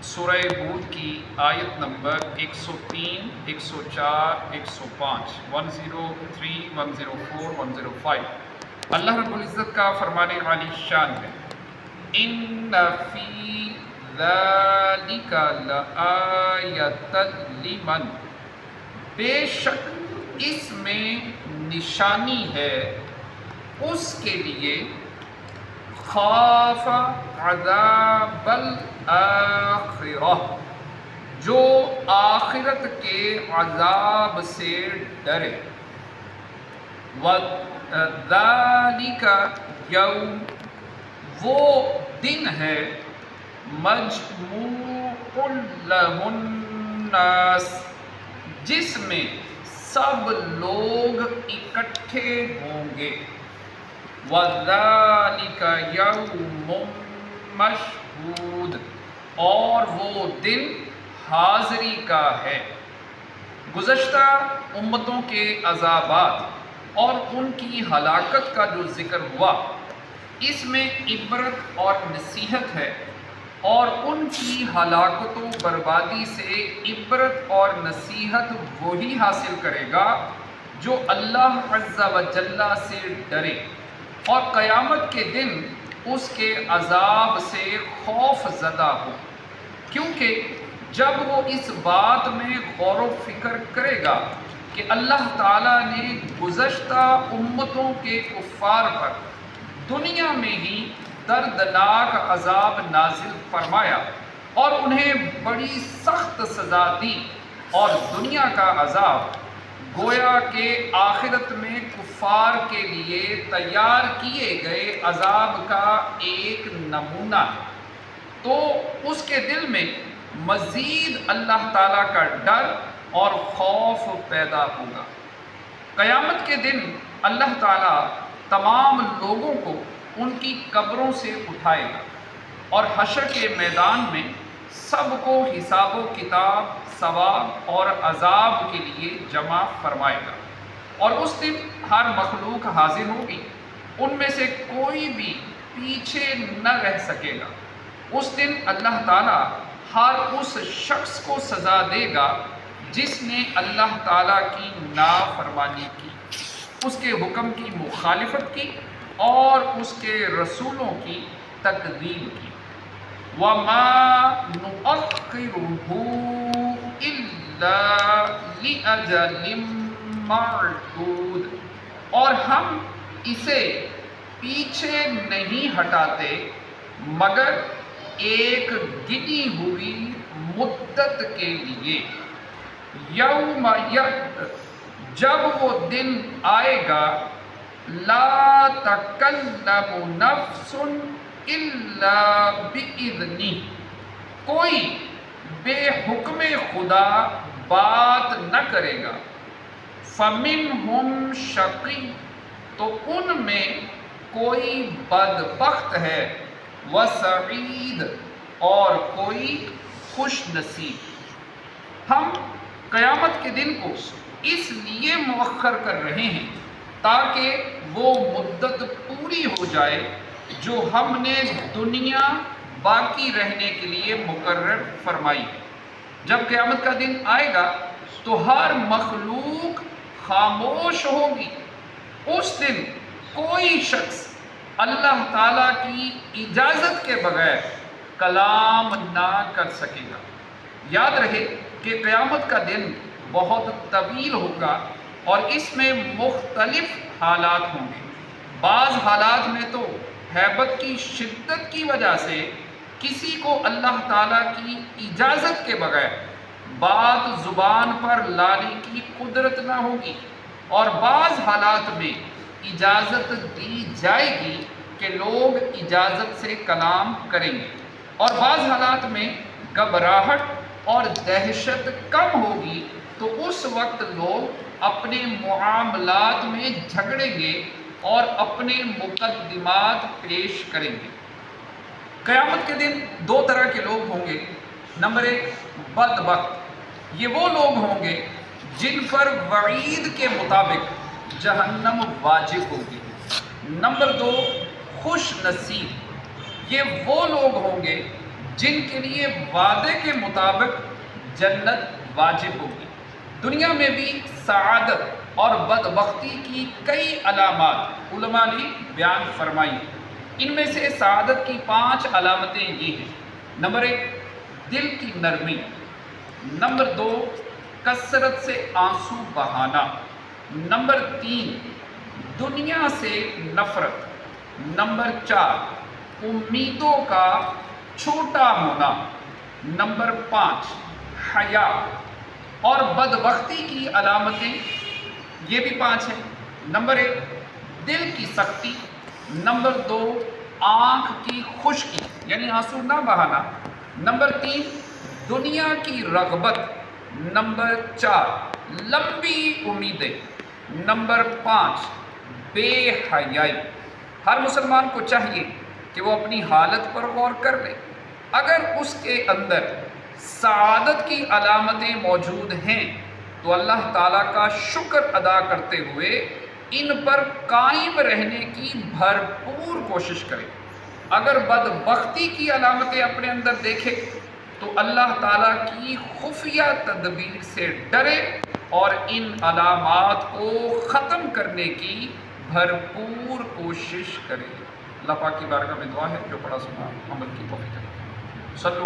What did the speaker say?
سورہ ہود کی آیت نمبر 103، 104، 105، 103، 104، 105۔ اللہ رب العزت کا فرمان عالی شان ہے، ان فی ذالک لآیۃ لمن، بے شک اس میں نشانی ہے اس کے لیے، خاف عذاب الآخرہ، جو آخرت کے عذاب سے ڈرے، وَذَلِكَ یوم، وہ دن ہے، مجموع لہ الناس، جس میں سب لوگ اکٹھے ہوں گے، وَذَلِكَ یوم مشہود، اور وہ دن حاضری کا ہے۔ گزشتہ امتوں کے عذابات اور ان کی ہلاکت کا جو ذکر ہوا، اس میں عبرت اور نصیحت ہے، اور ان کی ہلاکت و بربادی سے عبرت اور نصیحت وہی حاصل کرے گا جو اللہ عز و جل سے ڈرے اور قیامت کے دن اس کے عذاب سے خوف زدہ ہو، کیونکہ جب وہ اس بات میں غور و فکر کرے گا کہ اللہ تعالیٰ نے گزشتہ امتوں کے کفار پر دنیا میں ہی دردناک عذاب نازل فرمایا اور انہیں بڑی سخت سزا دی، اور دنیا کا عذاب گویا کہ آخرت میں کفار کے لیے تیار کیے گئے عذاب کا ایک نمونہ ہے، تو اس کے دل میں مزید اللہ تعالیٰ کا ڈر اور خوف پیدا ہوگا۔ قیامت کے دن اللہ تعالیٰ تمام لوگوں کو ان کی قبروں سے اٹھائے گا اور حشر کے میدان میں سب کو حساب و کتاب، ثواب اور عذاب کے لیے جمع فرمائے گا، اور اس دن ہر مخلوق حاضر ہوگی، ان میں سے کوئی بھی پیچھے نہ رہ سکے گا۔ اس دن اللہ تعالیٰ ہر اس شخص کو سزا دے گا جس نے اللہ تعالیٰ کی نافرمانی کی، اس کے حکم کی مخالفت کی اور اس کے رسولوں کی تکذیب کی۔ وَمَا نُؤَخِّرُهُ إِلَّا لِأَجَلٍ مَّعْدُودٍ، اور ہم اسے پیچھے نہیں ہٹاتے مگر ایک گنی ہوئی مدت کے لیے۔ یوم جب وہ دن آئے گا، لا تکلم نفس الا باذنہ، کوئی بے حکم خدا بات نہ کرے گا۔ فمنہم شقی، تو ان میں کوئی بدبخت ہے، وسعید، اور کوئی خوش نصیب۔ ہم قیامت کے دن کو اس لیے مؤخر کر رہے ہیں تاکہ وہ مدت پوری ہو جائے جو ہم نے دنیا باقی رہنے کے لیے مقرر فرمائی ہے۔ جب قیامت کا دن آئے گا تو ہر مخلوق خاموش ہوگی، اس دن کوئی شخص اللہ تعالیٰ کی اجازت کے بغیر کلام نہ کر سکے گا۔ یاد رہے کہ قیامت کا دن بہت طویل ہوگا اور اس میں مختلف حالات ہوں گے۔ بعض حالات میں تو ہیبت کی شدت کی وجہ سے کسی کو اللہ تعالیٰ کی اجازت کے بغیر بات زبان پر لانے کی قدرت نہ ہوگی، اور بعض حالات میں اجازت دی جائے گی کہ لوگ اجازت سے کلام کریں گے، اور بعض حالات میں گھبراہٹ اور دہشت کم ہوگی، تو اس وقت لوگ اپنے معاملات میں جھگڑیں گے اور اپنے مقدمات پیش کریں گے۔ قیامت کے دن دو طرح کے لوگ ہوں گے۔ نمبر ایک، بدبخت، یہ وہ لوگ ہوں گے جن پر وعید کے مطابق جہنم واجب ہوگی۔ نمبر دو، خوش نصیب، یہ وہ لوگ ہوں گے جن کے لیے وعدے کے مطابق جنت واجب ہوگی۔ دنیا میں بھی سعادت اور بدبختی کی کئی علامات علماء نے بیان فرمائی۔ ان میں سے سعادت کی 5 علامتیں یہ ہیں۔ نمبر 1، دل کی نرمی۔ نمبر 2، کثرت سے آنسو بہانا۔ نمبر 3، دنیا سے نفرت۔ نمبر 4، امیدوں کا چھوٹا ہونا۔ نمبر 5، حیا۔ اور بدبختی کی علامتیں یہ بھی 5 ہیں۔ نمبر 1، دل کی سختی۔ نمبر 2، آنکھ کی خشکی یعنی آنسو نہ بہانا۔ نمبر 3، دنیا کی رغبت۔ نمبر 4، لمبی امیدیں۔ نمبر 5، بے حیائی۔ ہر مسلمان کو چاہیے کہ وہ اپنی حالت پر غور کر لے۔ اگر اس کے اندر سعادت کی علامتیں موجود ہیں تو اللہ تعالیٰ کا شکر ادا کرتے ہوئے ان پر قائم رہنے کی بھرپور کوشش کرے۔ اگر بدبختی کی علامتیں اپنے اندر دیکھے تو اللہ تعالیٰ کی خفیہ تدبیر سے ڈرے اور ان علامات کو ختم کرنے کی بھرپور کوشش کرے۔ اللہ پاک کی بارگاہ میں دعا ہے جو پڑھا سنا عمل کی توفیق دے۔ صلو